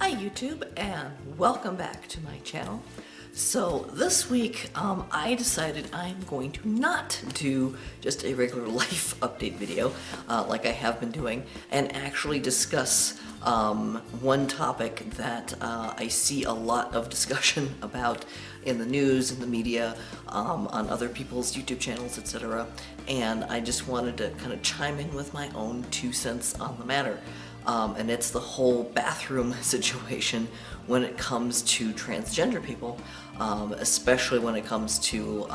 Hi YouTube, and welcome back to my channel. So this week I decided I'm going to not do just a regular life update video like I have been doing, and actually discuss one topic that I see a lot of discussion about in the news, in the media, on other people's YouTube channels, etc. And I just wanted to kind of chime in with my own 2 cents on the matter. And it's the whole bathroom situation when it comes to transgender people, especially when it comes to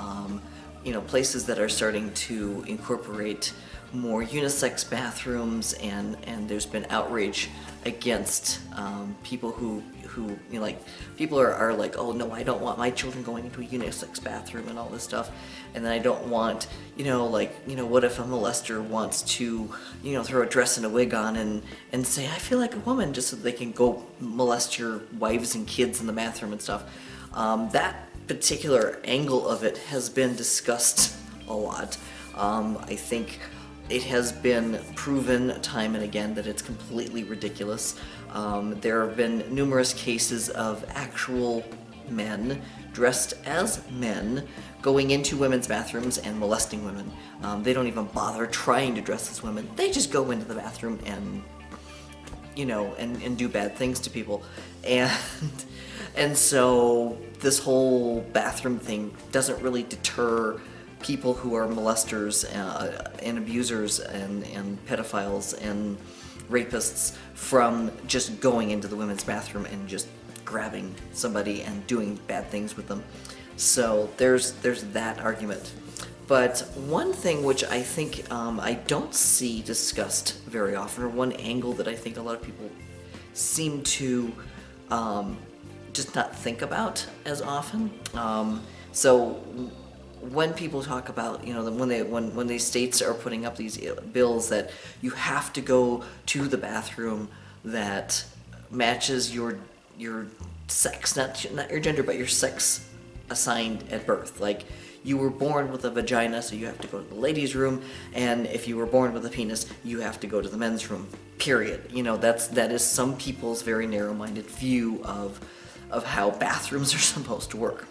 places that are starting to incorporate more unisex bathrooms, and there's been outrage against people who people are like, oh no, I don't want my children going into a unisex bathroom and all this stuff, and then I don't want, what if a molester wants to, throw a dress and a wig on and say, I feel like a woman, just so they can go molest your wives and kids in the bathroom and stuff. That particular angle of it has been discussed a lot. I think it has been proven time and again that it's completely ridiculous. There have been numerous cases of actual men dressed as men going into women's bathrooms and molesting women. They don't even bother trying to dress as women. They just go into the bathroom and, and do bad things to people. And so this whole bathroom thing doesn't really deter people who are molesters and abusers and pedophiles and rapists from just going into the women's bathroom and just grabbing somebody and doing bad things with them. So there's that argument. But one thing which I think I don't see discussed very often, or one angle that I think a lot of people seem to just not think about as often. So when people talk about, when these states are putting up these bills that you have to go to the bathroom that matches your sex, not your gender, but your sex assigned at birth. Like, you were born with a vagina, so you have to go to the ladies' room, and if you were born with a penis, you have to go to the men's room, period. That is some people's very narrow-minded view of how bathrooms are supposed to work.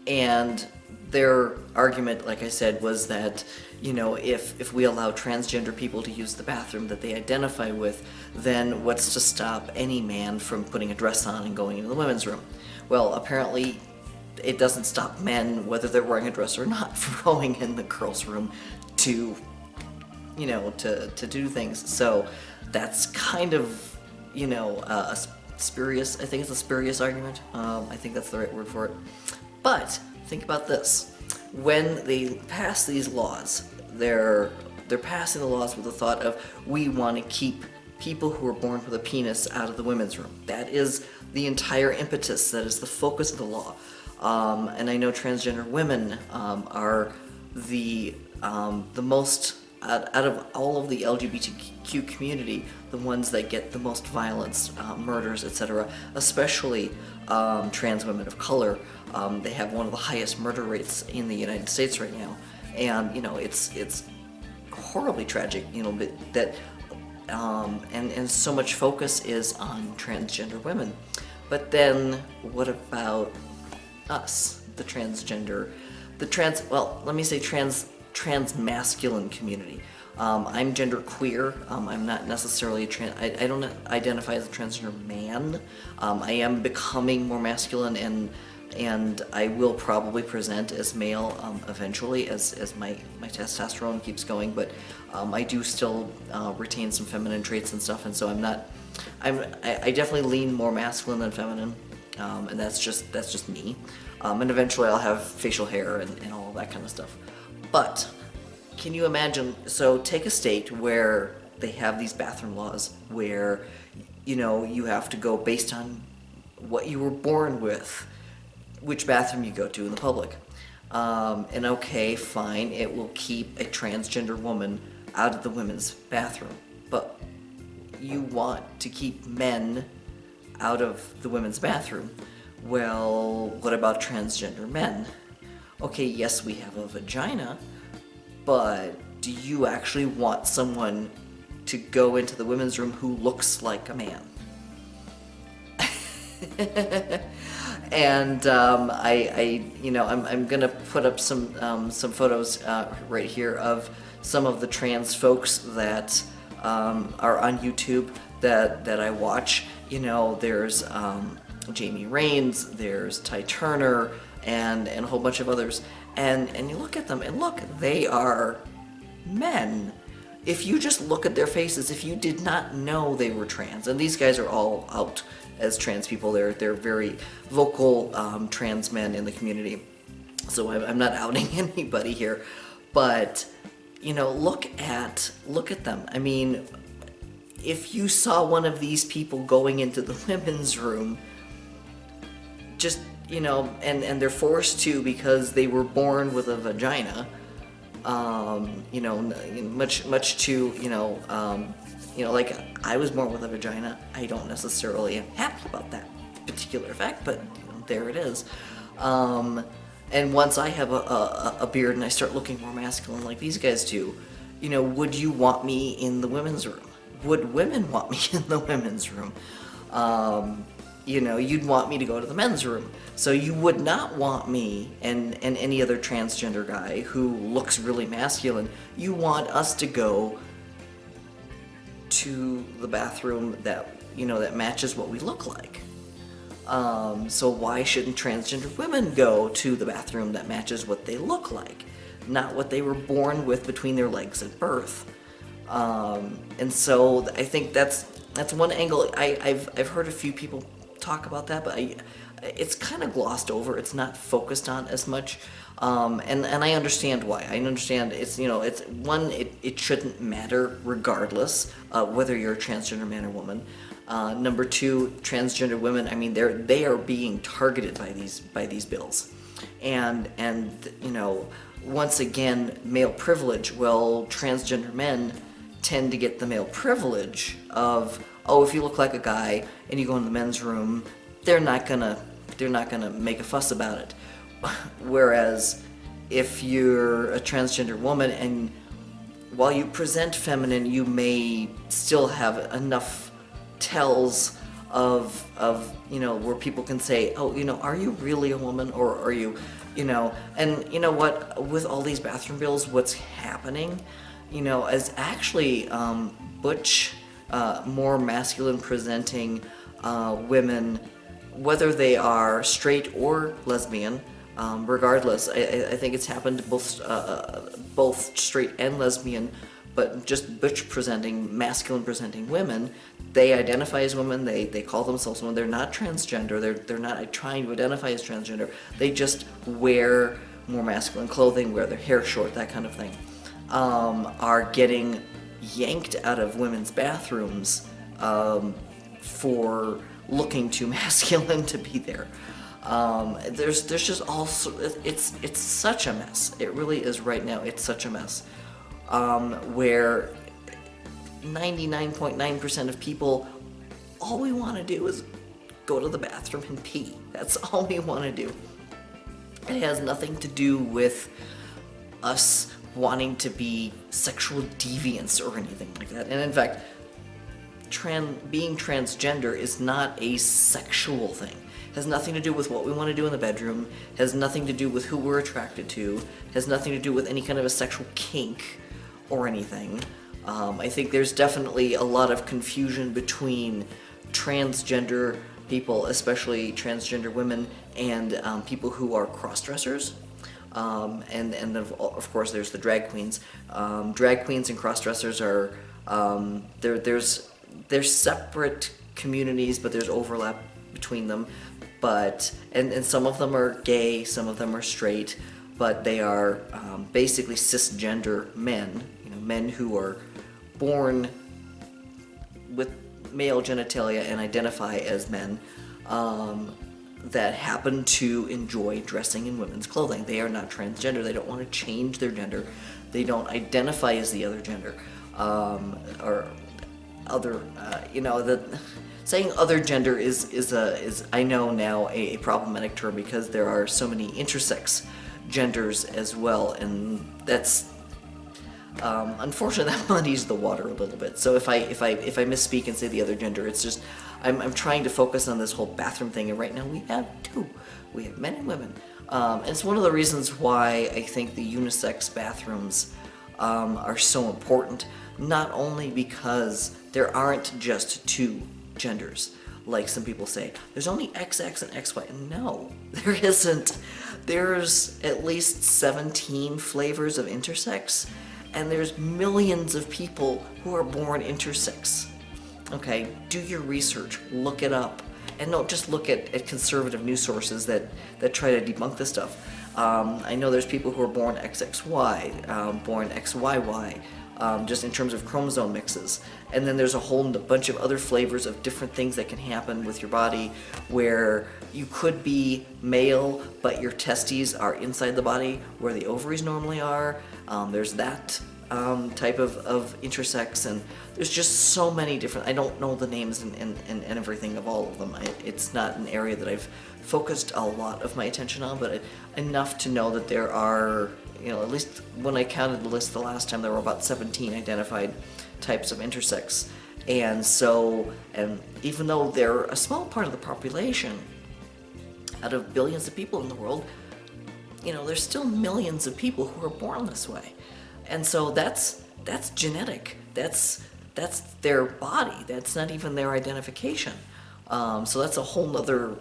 And their argument, like I said, was that, if we allow transgender people to use the bathroom that they identify with, then what's to stop any man from putting a dress on and going into the women's room? Well, apparently it doesn't stop men, whether they're wearing a dress or not, from going in the girls' room to, to do things. So that's kind of, a spurious, I think it's a spurious argument. I think that's the right word for it. But think about this. When they pass these laws, they're passing the laws with the thought of, we want to keep people who are born with a penis out of the women's room. That is the entire impetus. That is the focus of the law. And I know transgender women are the most, out of all of the LGBTQ community, the ones that get the most violence, murders, etc., especially trans women of color. They have one of the highest murder rates in the United States right now, and it's horribly tragic, that and so much focus is on transgender women. But then what about us, the transgender, trans masculine community? I'm gender queer. I'm not necessarily I don't identify as a transgender man. I am becoming more masculine, and I will probably present as male eventually as my testosterone keeps going, but I do still retain some feminine traits and stuff, and so I definitely lean more masculine than feminine, and that's just me. And eventually I'll have facial hair and all that kind of stuff. But can you imagine, so take a state where they have these bathroom laws where, you have to go based on what you were born with, which bathroom you go to in the public. And okay, fine, it will keep a transgender woman out of the women's bathroom, but you want to keep men out of the women's bathroom. Well, what about transgender men? Okay, yes, we have a vagina, but do you actually want someone to go into the women's room who looks like a man? And I'm gonna put up some photos right here of some of the trans folks that are on YouTube that I watch. There's Jamie Raines, there's Ty Turner, and a whole bunch of others. And you look at them, and look, they are men. If you just look at their faces, if you did not know they were trans, and these guys are all out as trans people, they're very vocal trans men in the community. So I'm not outing anybody here, but look at them. I mean, if you saw one of these people going into the women's room, just and they're forced to because they were born with a vagina. Much to like I was born with a vagina. I don't necessarily am happy about that particular fact, but there it is. And once I have a beard and I start looking more masculine like these guys do, would you want me in the women's room? Would women want me in the women's room? You'd want me to go to the men's room. So you would not want me and any other transgender guy who looks really masculine. You want us to go to the bathroom that matches what we look like. So why shouldn't transgender women go to the bathroom that matches what they look like, not what they were born with between their legs at birth? And so I think that's one angle. I've heard a few people talk about that, but it's kind of glossed over. It's not focused on as much, and I understand why. I understand it shouldn't matter regardless whether you're a transgender man or woman. Number two, transgender women. I mean, they are being targeted by these bills, and once again, male privilege. Well, transgender men tend to get the male privilege of, oh, if you look like a guy and you go in the men's room, they're not gonna make a fuss about it. Whereas if you're a transgender woman and while you present feminine, you may still have enough tells of where people can say, oh, are you really a woman, or are you, and what, with all these bathroom bills, what's happening, is actually butch, more masculine presenting women, whether they are straight or lesbian, regardless. I think it's happened to both straight and lesbian, but just butch presenting, masculine presenting women. They identify as women, they call themselves women, they're not transgender, they're not trying to identify as transgender, they just wear more masculine clothing, wear their hair short, that kind of thing, are getting yanked out of women's bathrooms for looking too masculine to be there. There's just also, it's such a mess. It really is right now. It's such a mess. Where 99.9% of people, all we want to do is go to the bathroom and pee. That's all we want to do. It has nothing to do with us wanting to be sexual deviants or anything like that. And in fact, being transgender is not a sexual thing. It has nothing to do with what we want to do in the bedroom, has nothing to do with who we're attracted to, has nothing to do with any kind of a sexual kink or anything. I think there's definitely a lot of confusion between transgender people, especially transgender women, and people who are cross-dressers. And then of course there's the drag queens. Drag queens and cross-dressers are, there's separate communities, but there's overlap between them. But, and some of them are gay, some of them are straight, but they are basically cisgender men, men who are born with male genitalia and identify as men, that happen to enjoy dressing in women's clothing. They are not transgender. They don't want to change their gender. They don't identify as the other gender, or other. Saying other gender is I know now a problematic term, because there are so many intersex genders as well, and that's, Unfortunately, that muddies the water a little bit. So if I misspeak and say the other gender, it's just I'm trying to focus on this whole bathroom thing, and right now we have two. We have men and women. And it's one of the reasons why I think the unisex bathrooms are so important. Not only because there aren't just two genders, like some people say. There's only XX and XY. No, there isn't. There's at least 17 flavors of intersex, and there's millions of people who are born intersex. Okay, do your research, look it up, and don't just look at conservative news sources that try to debunk this stuff. I know there's people who are born XXY, born XYY, just in terms of chromosome mixes. And then there's a whole bunch of other flavors of different things that can happen with your body where you could be male, but your testes are inside the body where the ovaries normally are. There's that type of intersex, and there's just so many different, I don't know the names and everything of all of them. It's not an area that I've focused a lot of my attention on, but enough to know that there are, at least when I counted the list the last time, there were about 17 identified types of intersex. And so, and even though they're a small part of the population, out of billions of people in the world, there's still millions of people who are born this way. And so that's genetic. That's their body. That's not even their identification. So that's a whole nother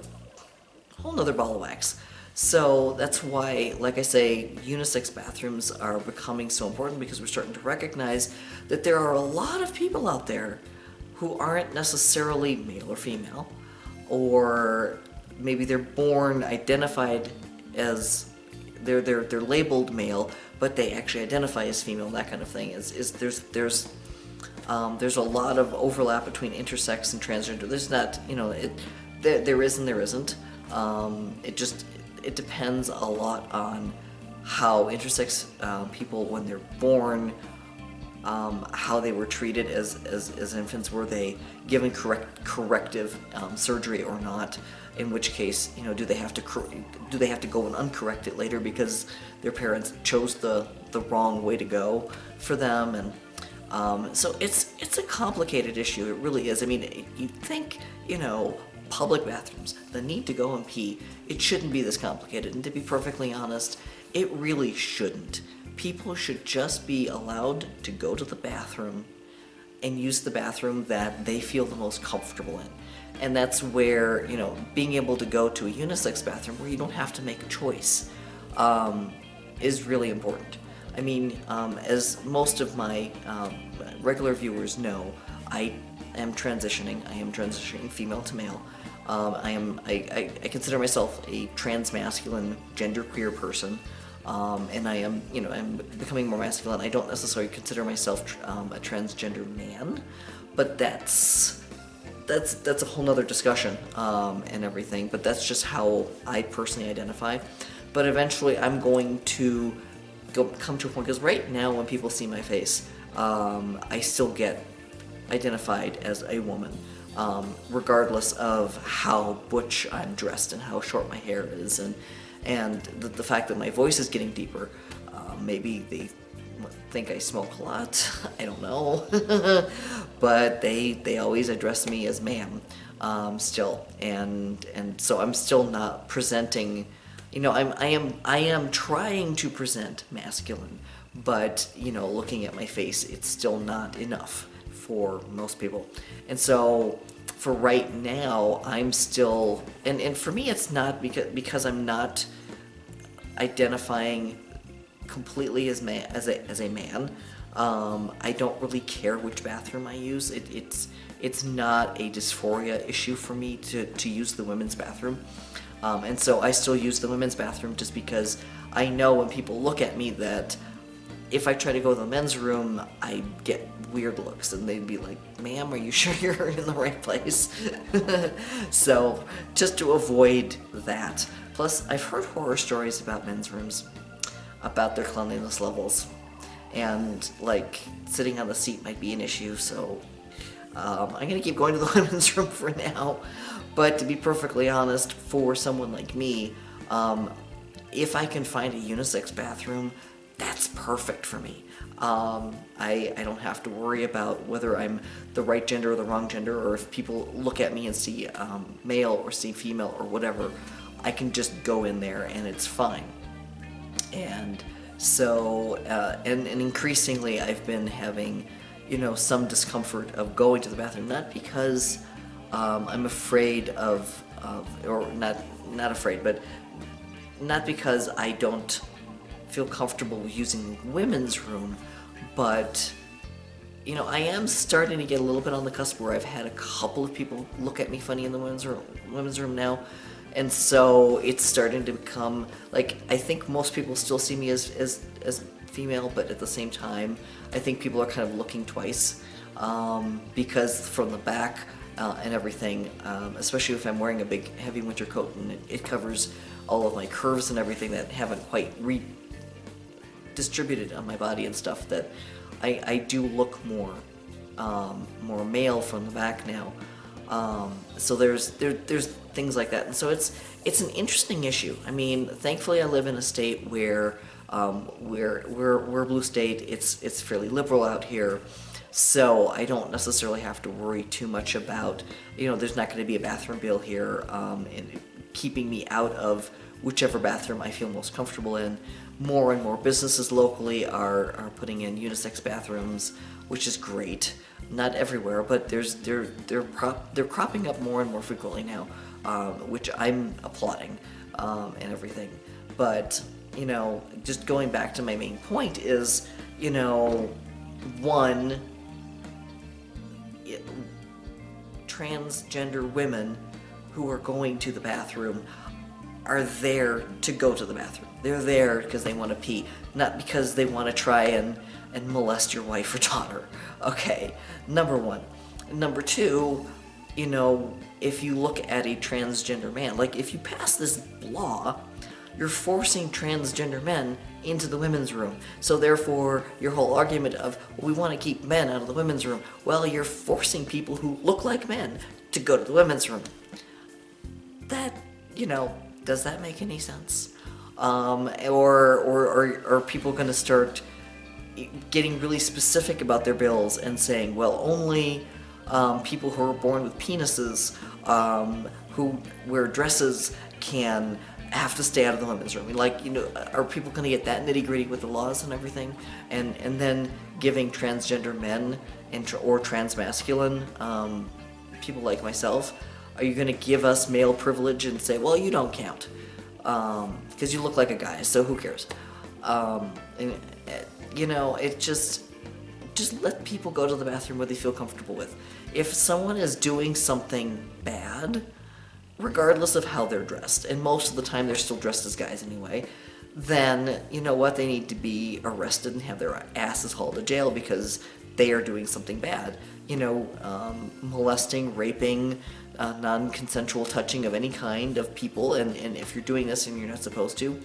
ball of wax. So that's why, like I say, unisex bathrooms are becoming so important, because we're starting to recognize that there are a lot of people out there who aren't necessarily male or female, or maybe they're born identified as they're labeled male, but they actually identify as female. That kind of thing there's a lot of overlap between intersex and transgender. There's not, there is and there isn't. It depends a lot on how intersex people, when they're born, how they were treated as infants. Were they given corrective surgery or not? In which case, do they have to go and uncorrect it later because their parents chose the wrong way to go for them? And so it's a complicated issue. It really is. I mean, you'd think, public bathrooms, the need to go and pee, it shouldn't be this complicated. And to be perfectly honest, it really shouldn't. People should just be allowed to go to the bathroom and use the bathroom that they feel the most comfortable in. And that's where, being able to go to a unisex bathroom where you don't have to make a choice is really important. I mean, as most of my regular viewers know, I am transitioning female to male. I consider myself a transmasculine, genderqueer person, and I'm becoming more masculine. I don't necessarily consider myself a transgender man, but that's a whole nother discussion and everything. But that's just how I personally identify. But eventually, I'm going to come to a point, because right now, when people see my face, I still get identified as a woman, regardless of how butch I'm dressed and how short my hair is, and the fact that my voice is getting deeper. Maybe they think I smoke a lot, I don't know, but they always address me as ma'am still, and so I'm still not presenting, I am trying to present masculine, but looking at my face, it's still not enough for most people. And so for right now, I'm still, and for me, it's not because I'm not identifying completely as a man. I don't really care which bathroom I use. It's not a dysphoria issue for me to use the women's bathroom. And so I still use the women's bathroom, just because I know when people look at me that if I try to go to the men's room, I get weird looks, and they'd be like, "Ma'am, are you sure you're in the right place?" So just to avoid that. Plus, I've heard horror stories about men's rooms, about their cleanliness levels, and like sitting on the seat might be an issue. So I'm gonna keep going to the women's room for now. But to be perfectly honest, for someone like me, if I can find a unisex bathroom that's perfect for me. I don't have to worry about whether I'm the right gender or the wrong gender, or if people look at me and see male or see female or whatever. I can just go in there and it's fine. And so, and increasingly I've been having, some discomfort of going to the bathroom, not because I'm afraid of, or not afraid, but not because I don't feel comfortable using the women's room, but I am starting to get a little bit on the cusp where I've had a couple of people look at me funny in the women's room now, and so it's starting to become like, I think most people still see me as female, but at the same time I think people are kind of looking twice, because from the back and everything, especially if I'm wearing a big heavy winter coat and it covers all of my curves and everything that haven't quite redistributed on my body and stuff, that I do look more male from the back now. So there's things like that, and so it's an interesting issue. I mean, thankfully I live in a state where we're a blue state. It's fairly liberal out here, so I don't necessarily have to worry too much about, there's not going to be a bathroom bill here, and keeping me out of whichever bathroom I feel most comfortable in. More and more businesses locally are putting in unisex bathrooms, which is great. Not everywhere, but they're cropping up more and more frequently now, which I'm applauding, and everything. But just going back to my main point is, one, transgender women who are going to the bathroom are there to go to the bathroom. They're there because they want to pee, not because they want to try and molest your wife or daughter. Okay, number one. Number two, if you look at a transgender man, like if you pass this law, you're forcing transgender men into the women's room. So therefore, your whole argument of, well, we want to keep men out of the women's room, well, you're forcing people who look like men to go to the women's room. That, does that make any sense? Or are people going to start getting really specific about their bills and saying, well, only people who are born with penises, who wear dresses, can have to stay out of the women's room? Like, are people going to get that nitty-gritty with the laws and everything? And then giving transgender men or transmasculine people like myself, are you going to give us male privilege and say, well, you don't count because you look like a guy, so who cares? It just let people go to the bathroom where they feel comfortable with. If someone is doing something bad, regardless of how they're dressed, and most of the time they're still dressed as guys anyway, then you know what, they need to be arrested and have their asses hauled to jail because they are doing something bad. Molesting, raping, non-consensual touching of any kind of people, and if you're doing this and you're not supposed to,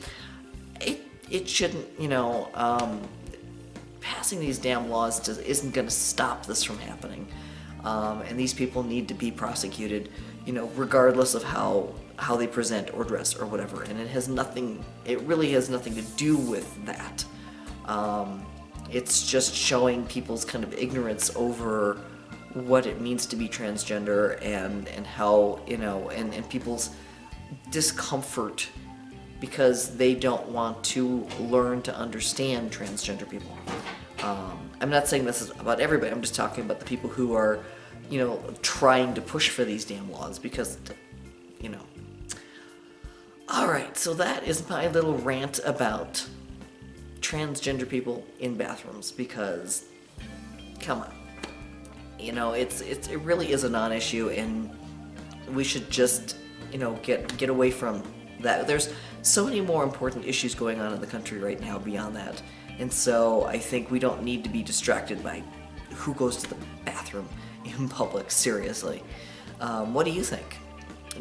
it shouldn't, passing these damn laws isn't going to stop this from happening. And these people need to be prosecuted, regardless of how they present or dress or whatever. And it really has nothing to do with that. It's just showing people's kind of ignorance over what it means to be transgender, and how, and people's discomfort because they don't want to learn to understand transgender people. I'm not saying this is about everybody, I'm just talking about the people who are, trying to push for these damn laws because, Alright, so that is my little rant about transgender people in bathrooms, because, come on. It really is a non-issue, and we should just, get away from that. There's so many more important issues going on in the country right now beyond that, and so I think we don't need to be distracted by who goes to the bathroom in public, seriously. What do you think?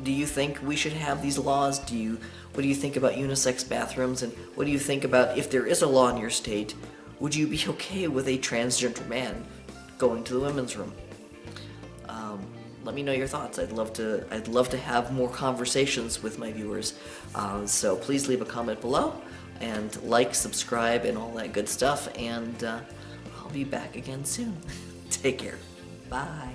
Do you think we should have these laws? What do you think about unisex bathrooms, and what do you think about, if there is a law in your state, would you be okay with a transgender man going to the women's room? Let me know your thoughts. I'd love to have more conversations with my viewers. So please leave a comment below. and like, subscribe, and all that good stuff, and I'll be back again soon. Take care. Bye.